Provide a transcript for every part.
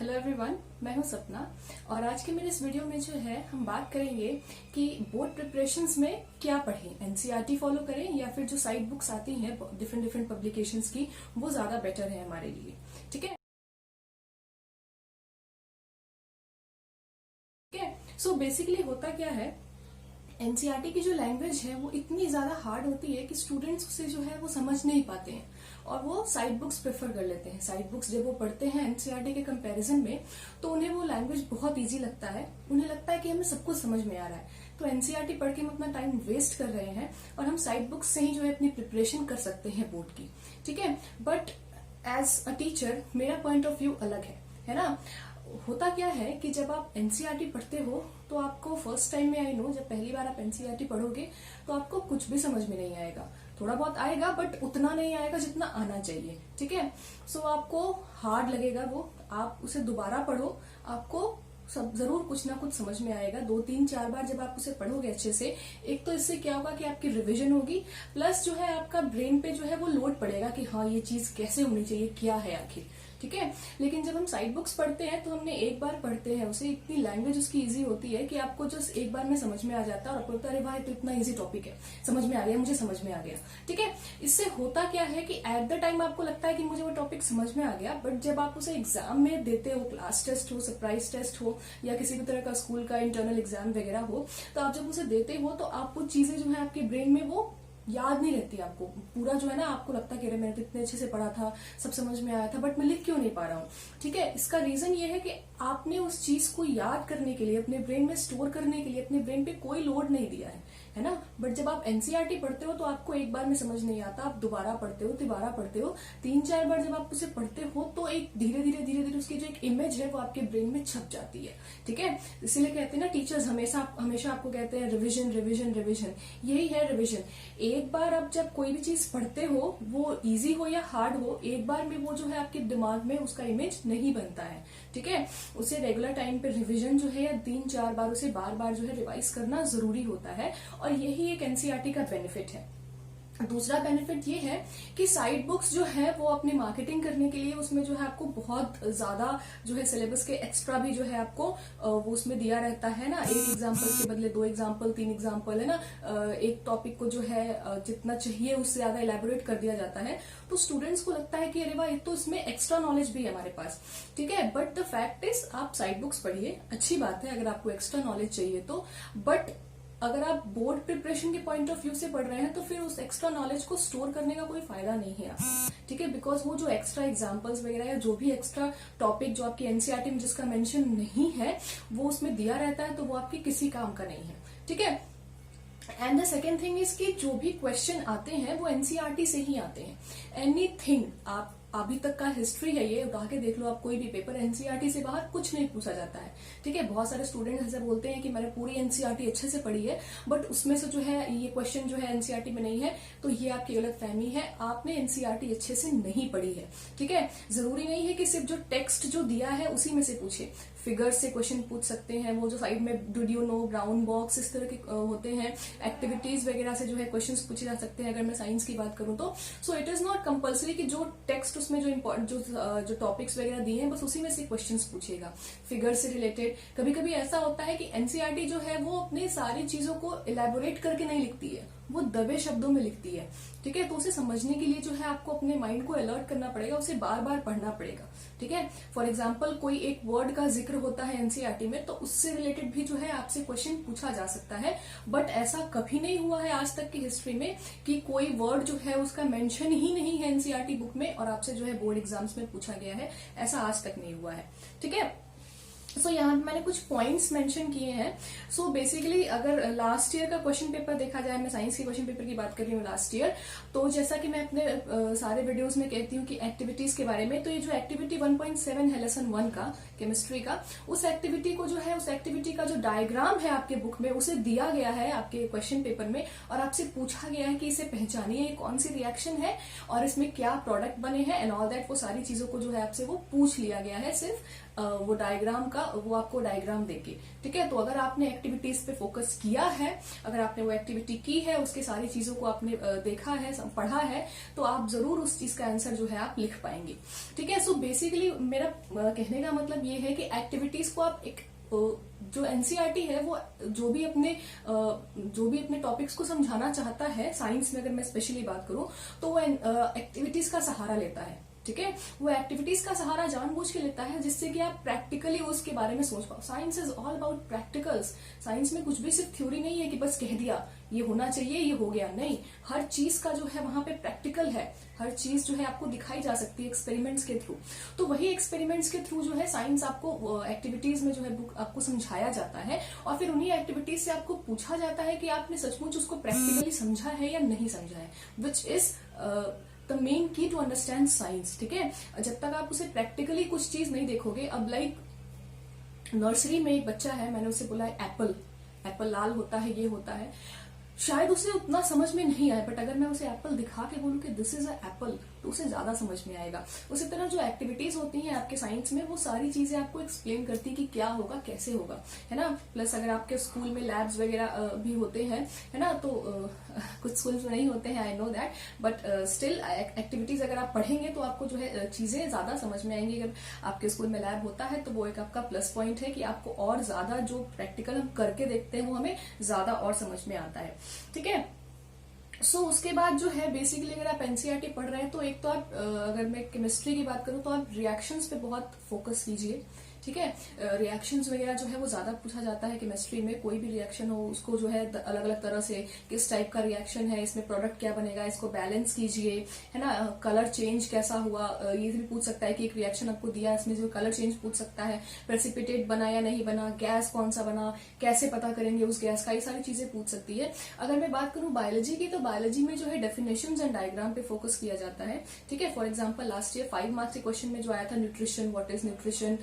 Hello everyone, मैं हूं सपना। और आज के मेरे इस वीडियो में जो है हम बात करेंगे कि बोर्ड प्रिपरेशंस में क्या पढ़ें, एनसीईआरटी फॉलो करें या फिर जो साइड बुक्स आती हैं डिफरेंट पब्लिकेशंस की वो ज्यादा बेटर है हमारे लिए। ठीक है, सो बेसिकली होता क्या है, एनसीईआरटी की जो लैंग्वेज है वो इतनी ज्यादा हार्ड होती है कि स्टूडेंट्स उसे जो है वो समझ नहीं पाते हैं और वो साइड बुक्स प्रेफर कर लेते हैं। साइड बुक्स जब वो पढ़ते हैं एनसीईआरटी के कंपैरिजन में तो उन्हें वो लैंग्वेज बहुत इजी लगता है, उन्हें लगता है कि हमें सब कुछ समझ में आ रहा है। तो एनसीईआरटी पढ़ के हम अपना टाइम वेस्ट कर रहे हैं और हम साइड बुक्स से ही जो है अपनी प्रिपरेशन कर सकते हैं बोर्ड की। ठीक है, बट एज अ टीचर मेरा पॉइंट ऑफ व्यू अलग है ना। होता क्या है कि जब आप एनसीईआरटी पढ़ते हो तो आपको फर्स्ट टाइम में, आई नो, जब पहली बार आप एनसीईआरटी पढ़ोगे तो आपको कुछ भी समझ में नहीं आएगा। थोड़ा बहुत आएगा बट उतना नहीं आएगा जितना आना चाहिए। ठीक है, सो आपको हार्ड लगेगा वो, आप उसे दोबारा पढ़ो, आपको सब जरूर कुछ ना कुछ समझ में आएगा। 2-3-4 बार जब आप उसे पढ़ोगे अच्छे से, एक तो इससे क्या होगा कि आपकी रिवीजन होगी, प्लस जो है आपका ब्रेन पे जो है वो लोड पड़ेगा कि हाँ ये चीज कैसे होनी चाहिए, क्या है आखिर। ठीक है, लेकिन जब हम साइड बुक्स पढ़ते हैं तो हमने एक बार पढ़ते हैं उसे, इतनी लैंग्वेज उसकी इजी होती है कि आपको जस्ट एक बार में समझ में आ जाता है और आपको लगता है अरे भाई तो इतना इजी टॉपिक है, समझ में आ गया, मुझे समझ में आ गया। ठीक है, इससे होता क्या है कि एट द टाइम आपको लगता है कि मुझे वो टॉपिक समझ में आ गया, बट जब आप उसे एग्जाम में देते हो, क्लास टेस्ट हो, सरप्राइज टेस्ट हो या किसी भी तरह का स्कूल का इंटरनल एग्जाम वगैरह हो, तो आप जब उसे देते हो तो आप वो चीजें जो है आपके ब्रेन में वो याद नहीं रहती आपको पूरा, जो है ना, आपको लगता है कि अरे मैंने तो इतने अच्छे से पढ़ा था, सब समझ में आया था, बट मैं लिख क्यों नहीं पा रहा हूँ। ठीक है, इसका रीजन ये है कि आपने उस चीज को याद करने के लिए, अपने ब्रेन में स्टोर करने के लिए अपने ब्रेन पे कोई लोड नहीं दिया है ना। बट जब आप एनसीईआरटी पढ़ते हो तो आपको एक बार में समझ नहीं आता, आप दोबारा पढ़ते हो, तिबारा पढ़ते हो, 3-4 बार जब आप उसे पढ़ते हो तो एक धीरे धीरे उसकी जो एक इमेज है वो आपके ब्रेन में छप जाती है। ठीक है, इसीलिए कहते हैं ना टीचर्स हमेशा आपको कहते हैं रिविजन रिविजन रिविजन, यही है रिविजन। एक बार आप जब कोई भी चीज पढ़ते हो, वो इजी हो या हार्ड हो, एक बार में वो जो है आपके दिमाग में उसका इमेज नहीं बनता है। ठीक है, उसे रेगुलर टाइम पे रिवीजन जो है या 3-4 बार उसे बार बार जो है रिवाइज करना जरूरी होता है और यही एक एनसीईआरटी का बेनिफिट है। दूसरा बेनिफिट ये है कि साइड बुक्स जो है वो अपनी मार्केटिंग करने के लिए उसमें जो है आपको बहुत ज्यादा जो है सिलेबस के एक्स्ट्रा भी जो है आपको वो उसमें दिया रहता है ना। एक एग्जाम्पल के बदले 2 एग्जाम्पल, 3 एग्जाम्पल, है ना। एक टॉपिक को जो है जितना चाहिए उससे ज्यादा इलेबोरेट कर दिया जाता है, तो स्टूडेंट्स को लगता है कि अरे वाह, तो इसमें एक्स्ट्रा नॉलेज भी है हमारे पास। ठीक है, बट द फैक्ट इज आप साइड बुक्स पढ़िए, अच्छी बात है अगर आपको एक्स्ट्रा नॉलेज चाहिए तो, बट अगर आप बोर्ड प्रिपरेशन के पॉइंट ऑफ व्यू से पढ़ रहे हैं तो फिर उस एक्स्ट्रा नॉलेज को स्टोर करने का कोई फायदा नहीं है आपको। ठीक है, बिकॉज वो जो एक्स्ट्रा एग्जांपल्स वगैरह या जो भी एक्स्ट्रा टॉपिक जो आपकी एनसीईआरटी में जिसका मेंशन नहीं है वो उसमें दिया रहता है, तो वो आपके किसी काम का नहीं है। ठीक है, and the second thing is कि जो भी क्वेश्चन आते हैं वो एनसीईआरटी से ही आते हैं। एनीथिंग आप अभी तक का हिस्ट्री है, ये उठा के देख लो आप, कोई भी पेपर एनसीईआरटी से बाहर कुछ नहीं पूछा जाता है। ठीक है, बहुत सारे स्टूडेंट ऐसे बोलते हैं कि मैंने पूरी एनसीईआरटी अच्छे से पढ़ी है बट उसमें से जो है ये क्वेश्चन जो है एनसीईआरटी में नहीं है, तो ये आपकी गलत फहमी है, आपने एनसीईआरटी अच्छे से नहीं पढ़ी है। ठीक है, जरूरी नहीं है कि सिर्फ जो टेक्स्ट जो दिया है उसी में से पूछे, फिगर्स से क्वेश्चन पूछ सकते हैं, वो जो साइड में did you know, brown box, इस तरह के होते हैं, एक्टिविटीज वगैरह से जो है क्वेश्चंस पूछे जा सकते हैं अगर मैं साइंस की बात करूं तो। So it is not compulsory कि जो टेक्स्ट उसमें जो टॉपिक्स वगैरह दिए हैं बस उसी में से क्वेश्चंस पूछेगा। फिगर से रिलेटेड कभी कभी ऐसा होता है कि एनसीईआरटी जो है वो अपनी सारी चीजों को इलेबोरेट करके नहीं लिखती है, वो दबे शब्दों में लिखती है। ठीक है, तो उसे समझने के लिए जो है आपको अपने माइंड को अलर्ट करना पड़ेगा, उसे बार बार पढ़ना पड़ेगा। ठीक है, फॉर एग्जाम्पल कोई एक वर्ड का जिक्र होता है एनसीईआरटी में तो उससे रिलेटेड भी जो है आपसे क्वेश्चन पूछा जा सकता है, बट ऐसा कभी नहीं हुआ है आज तक की हिस्ट्री में कि कोई वर्ड जो है उसका मेंशन ही नहीं है एनसीईआरटी बुक में और आपसे जो है बोर्ड एग्जाम्स में पूछा गया है, ऐसा आज तक नहीं हुआ है। ठीक है, सो यहाँ पे मैंने कुछ पॉइंट्स मेंशन किए हैं। सो बेसिकली अगर लास्ट ईयर का क्वेश्चन पेपर देखा जाए, मैं साइंस के क्वेश्चन पेपर की बात कर रही हूँ लास्ट ईयर, तो जैसा कि मैं अपने सारे वीडियोस में कहती हूँ कि एक्टिविटीज के बारे में, तो ये जो एक्टिविटी 1.7 है लेसन 1 का केमिस्ट्री का, उस एक्टिविटी को जो है, उस एक्टिविटी का जो डायग्राम है आपके बुक में उसे दिया गया है आपके क्वेश्चन पेपर में और आपसे पूछा गया है कि इसे पहचानिए, ये कौन सी रिएक्शन है और इसमें क्या प्रोडक्ट बने हैं एंड ऑल दैट। वो सारी चीजों को जो है आपसे वो पूछ लिया गया है सिर्फ वो डायग्राम का जाएगा वो आपको डायग्राम देके। ठीक है, तो अगर आपने एक्टिविटीज पे फोकस किया है, अगर आपने वो एक्टिविटी की है, उसके सारी चीजों को आपने देखा है, पढ़ा है, तो आप जरूर उस चीज का आंसर जो है आप लिख पाएंगे। ठीक है, सो बेसिकली मेरा कहने का मतलब ये है कि एक्टिविटीज को आप एक जो एनसीईआरटी है वो जो भी अपने टॉपिक्स को समझाना चाहता है, साइंस में अगर मैं स्पेशली बात करूं, तो वो एक्टिविटीज का सहारा लेता है। ठीक है, वो एक्टिविटीज का सहारा जानबूझ के लेता है जिससे कि आप प्रैक्टिकली उसके बारे में सोच पाओ। Science is all about practicals. Science में कुछ भी सिर्फ थ्योरी नहीं है कि बस कह दिया ये होना चाहिए, ये हो गया, नहीं। हर चीज का जो है वहां पे प्रैक्टिकल है, हर चीज जो है आपको दिखाई जा सकती है एक्सपेरिमेंट्स के थ्रू। तो वही एक्सपेरिमेंट्स के थ्रू जो है साइंस आपको एक्टिविटीज में जो है बुक आपको समझाया जाता है, और फिर उन्हीं एक्टिविटीज से आपको पूछा जाता है कि आपने सचमुच उसको प्रैक्टिकली समझा है या नहीं समझा है, विच इज द मेन की टू अंडरस्टैंड साइंस। ठीक है, जब तक आप उसे प्रैक्टिकली कुछ चीज नहीं देखोगे, अब लाइक नर्सरी में एक बच्चा है, मैंने उसे बोला एप्पल, एप्पल लाल होता है, ये होता है, शायद उसे उतना समझ में नहीं आए, बट अगर मैं उसे एप्पल दिखा के बोलूं कि दिस इज अ एप्पल, तो उसे ज्यादा समझ में आएगा। उसी तरह जो एक्टिविटीज होती हैं आपके साइंस में, वो सारी चीजें आपको एक्सप्लेन करती है कि क्या होगा, कैसे होगा, है ना। प्लस अगर आपके स्कूल में लैब्स वगैरह भी होते हैं, है ना, तो कुछ स्कूल में नहीं होते हैं, I know that, but still activities अगर आप पढ़ेंगे तो आपको जो है चीजें ज्यादा समझ में आएंगी। अगर आपके स्कूल में लैब होता है तो वो एक आपका प्लस पॉइंट है कि आपको और ज्यादा जो प्रैक्टिकल हम करके देखते हैं वो हमें ज्यादा और समझ में आता है। ठीक है, सो उसके बाद जो है बेसिकली अगर आप एनसीईआरटी पढ़ रहे हैं तो एक तो आप अगर मैं केमिस्ट्री की बात करूं तो आप रिएक्शंस पे बहुत फोकस कीजिए। ठीक है, रिएक्शंस वगैरह जो है वो ज्यादा पूछा जाता है केमिस्ट्री में। कोई भी रिएक्शन हो उसको जो है अलग अलग तरह से, किस टाइप का रिएक्शन है, इसमें प्रोडक्ट क्या बनेगा, इसको बैलेंस कीजिए, है ना। कलर चेंज कैसा हुआ, ये भी पूछ सकता है कि एक रिएक्शन आपको दिया, इसमें जो कलर चेंज पूछ सकता है, प्रेसिपिटेट बना या नहीं बना, गैस कौन सा बना, कैसे पता करेंगे उस गैस का, ये सारी चीजें पूछ सकती है। अगर मैं बात करूं बायोलॉजी की, तो बायोलॉजी में जो है डेफिनेशंस एंड डायग्राम पे फोकस किया जाता है। ठीक है, for example last year 5 marks के क्वेश्चन में जो आया था nutrition, what is nutrition,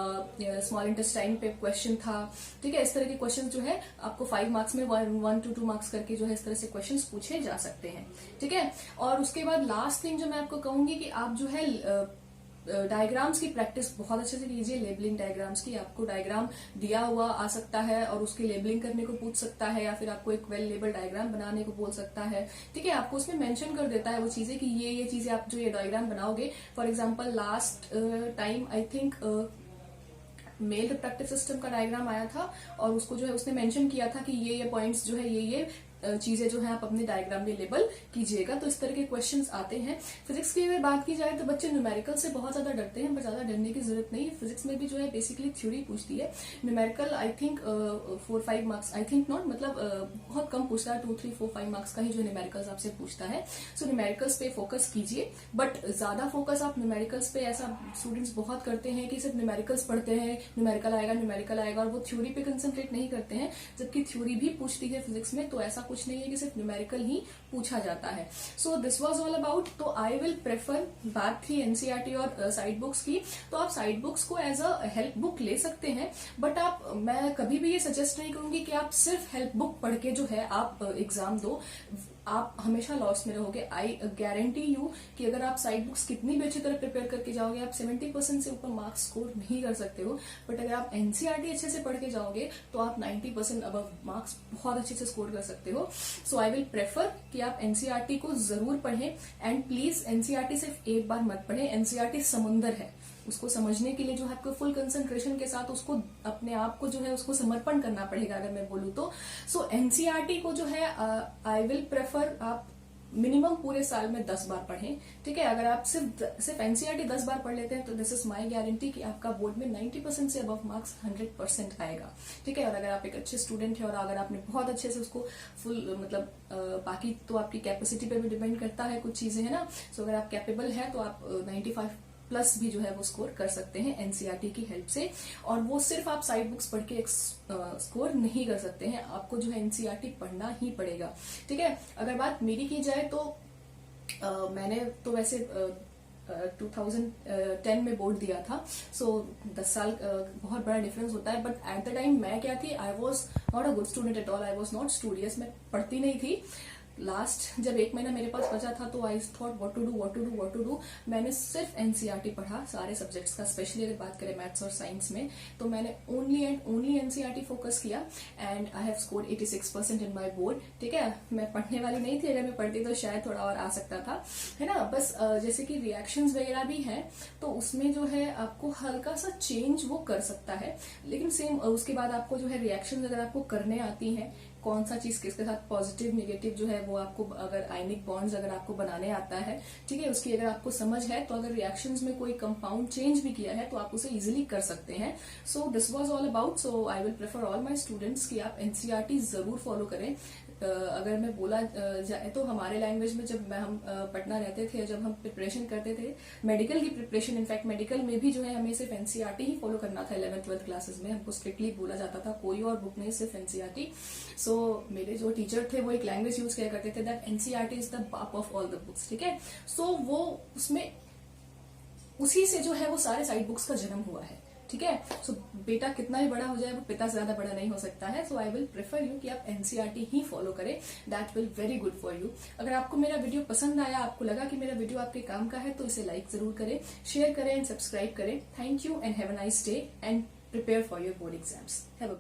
small intestine पे क्वेश्चन था। ठीक है, इस तरह के क्वेश्चन जो है आपको 5 मार्क्स में 1 to 2 मार्क्स करके जो है इस तरह से क्वेश्चन पूछे जा सकते हैं। ठीक है, और उसके बाद लास्ट थिंग जो मैं आपको कहूंगी कि आप जो है डायग्राम्स की प्रैक्टिस बहुत अच्छे से कीजिए। लेबलिंग डायग्राम्स की, आपको डायग्राम दिया हुआ आ सकता है और उसकी लेबलिंग करने को पूछ सकता है, या फिर आपको एक वेल लेबल डायग्राम बनाने को बोल सकता है। ठीक है, आपको उसमें मेंशन कर देता है वो चीजें कि ये चीजें आप जो ये डायग्राम बनाओगे। For example last time I think male reproductive system का डायग्राम आया था, और उसको जो है उसने मेंशन किया था कि ये पॉइंट्स जो है ये चीजें जो है आप अपने डायग्राम में लेबल कीजिएगा। तो इस तरह के क्वेश्चंस आते हैं। फिजिक्स की अगर बात की जाए तो बच्चे न्यूमेरिकल से बहुत ज्यादा डरते हैं, पर ज्यादा डरने की जरूरत नहीं है। फिजिक्स में भी जो है बेसिकली थ्योरी पूछती है। Numerical I think 4-5 marks, I think not, मतलब बहुत कम पूछता है, 2-3-4-5 मार्क्स का ही जो न्यूमेरिकल्स आपसे पूछता है। सो न्यूमेरिकल्स पे फोकस कीजिए, बट ज्यादा फोकस आप न्यूमेरिकल्स पे, ऐसा स्टूडेंट्स बहुत करते हैं कि सिर्फ न्यूमेरिकल्स पढ़ते हैं, न्यूमेरिकल आएगा, और वो थ्योरी पे कंसंट्रेट नहीं करते हैं, जबकि थ्योरी भी पूछती है फिजिक्स में। तो ऐसा कुछ नहीं है कि सिर्फ न्यूमेरिकल ही पूछा जाता है। So this was all about. तो आई विल प्रेफर, बात थी एनसीईआरटी और साइड बुक्स की, तो आप साइड बुक्स को एज अ हेल्प बुक ले सकते हैं, बट मैं कभी भी ये सजेस्ट नहीं करूंगी कि आप सिर्फ हेल्प बुक पढ़ के जो है आप एग्जाम दो। आप हमेशा लॉस में रहोगे। आई गारंटी यू कि अगर आप साइड बुक्स कितनी भी अच्छी तरह प्रिपेयर करके जाओगे, आप 70% से ऊपर मार्क्स स्कोर नहीं कर सकते हो। बट अगर आप एनसीईआरटी अच्छे से पढ़ के जाओगे तो आप 90% अबव मार्क्स बहुत अच्छे से स्कोर कर सकते हो। सो आई विल प्रेफर कि आप एनसीईआरटी को जरूर पढ़ें, एंड प्लीज एनसीईआरटी सिर्फ एक बार मत पढ़ें। एनसीईआरटी समुंदर है, उसको समझने के लिए जो है आपको फुल कंसंट्रेशन के साथ उसको अपने आप को जो है उसको समर्पण करना पड़ेगा, अगर मैं बोलूँ तो। सो एनसीईआरटी को जो है आई विल प्रेफर आप मिनिमम पूरे साल में 10 बार पढ़ें। ठीक है, अगर आप सिर्फ एनसीईआरटी 10 बार पढ़ लेते हैं तो दिस इज माय गारंटी कि आपका बोर्ड में 90% से अबव मार्क्स 100% आएगा। ठीक है, और अगर आप एक अच्छे स्टूडेंट है और अगर आपने बहुत अच्छे से उसको फुल, मतलब बाकी तो आपकी कैपेसिटी पे भी डिपेंड करता है कुछ चीजें, है ना। सो अगर आप कैपेबल है तो आप 95 प्लस भी जो है वो स्कोर कर सकते हैं एनसीईआरटी की हेल्प से। और वो सिर्फ आप साइड बुक्स पढ़ के स्कोर नहीं कर सकते हैं, आपको जो है एनसीईआरटी पढ़ना ही पड़ेगा। ठीक है, अगर बात मेरी की जाए तो मैंने तो वैसे 2010 में बोर्ड दिया था। सो 10 साल बहुत बड़ा डिफरेंस होता है। बट एट द टाइम मैं क्या थी, I was not a good student at all, I was not studious, मैं पढ़ती नहीं थी। लास्ट जब 1 महीना मेरे पास बचा था तो I thought what to do. मैंने सिर्फ एनसीईआरटी पढ़ा सारे सब्जेक्ट्स का, स्पेशली अगर बात करें मैथ्स और साइंस में तो मैंने only and only NCERT focus किया and I have scored 86% in my board. ठीक है, मैं पढ़ने वाली नहीं थी, अगर मैं पढ़ती तो शायद थोड़ा और आ सकता था, है ना। बस जैसे कि रिएक्शंस वगैरह भी हैं तो उसमें जो है आपको हल्का सा चेंज वो कर सकता है, लेकिन सेम उसके बाद आपको जो है रिएक्शंस अगर आपको करने आती हैं, कौन सा चीज किसके साथ पॉजिटिव नेगेटिव जो है वो आपको, अगर आयनिक बॉन्ड्स अगर आपको बनाने आता है, ठीक है, उसकी अगर आपको समझ है तो अगर रिएक्शंस में कोई कंपाउंड चेंज भी किया है तो आप उसे इजीली कर सकते हैं। So this was all about. So I will prefer all my students कि आप एनसीईआरटी जरूर फॉलो करें। अगर मैं बोला जाए तो हमारे लैंग्वेज में जब हम पटना रहते थे, जब हम प्रिपरेशन करते थे मेडिकल की प्रिपरेशन, इनफैक्ट मेडिकल में भी जो है हमें सिर्फ एनसीईआरटी ही फॉलो करना था। 11th-12th क्लासेस में हमको स्ट्रिक्टली बोला जाता था कोई और बुक नहीं, सिर्फ एनसीईआरटी। सो मेरे जो टीचर थे वो एक लैंग्वेज यूज किया करते थे दैट एनसीईआरटी इज द बाप ऑफ ऑल द बुक्स। ठीक है, सो वो उसमें उसी से जो है वो सारे साइड बुक्स का जन्म हुआ है। ठीक है, सो बेटा कितना भी बड़ा हो जाए वो पिता से ज्यादा बड़ा नहीं हो सकता है। सो आई विल प्रेफर यू कि आप एनसीईआरटी ही फॉलो करें, that will very good for you. अगर आपको मेरा वीडियो पसंद आया, आपको लगा कि मेरा वीडियो आपके काम का है तो इसे लाइक जरूर करें, शेयर करें एंड सब्सक्राइब करें। Thank you and have a nice day and prepare for your board exams. Have a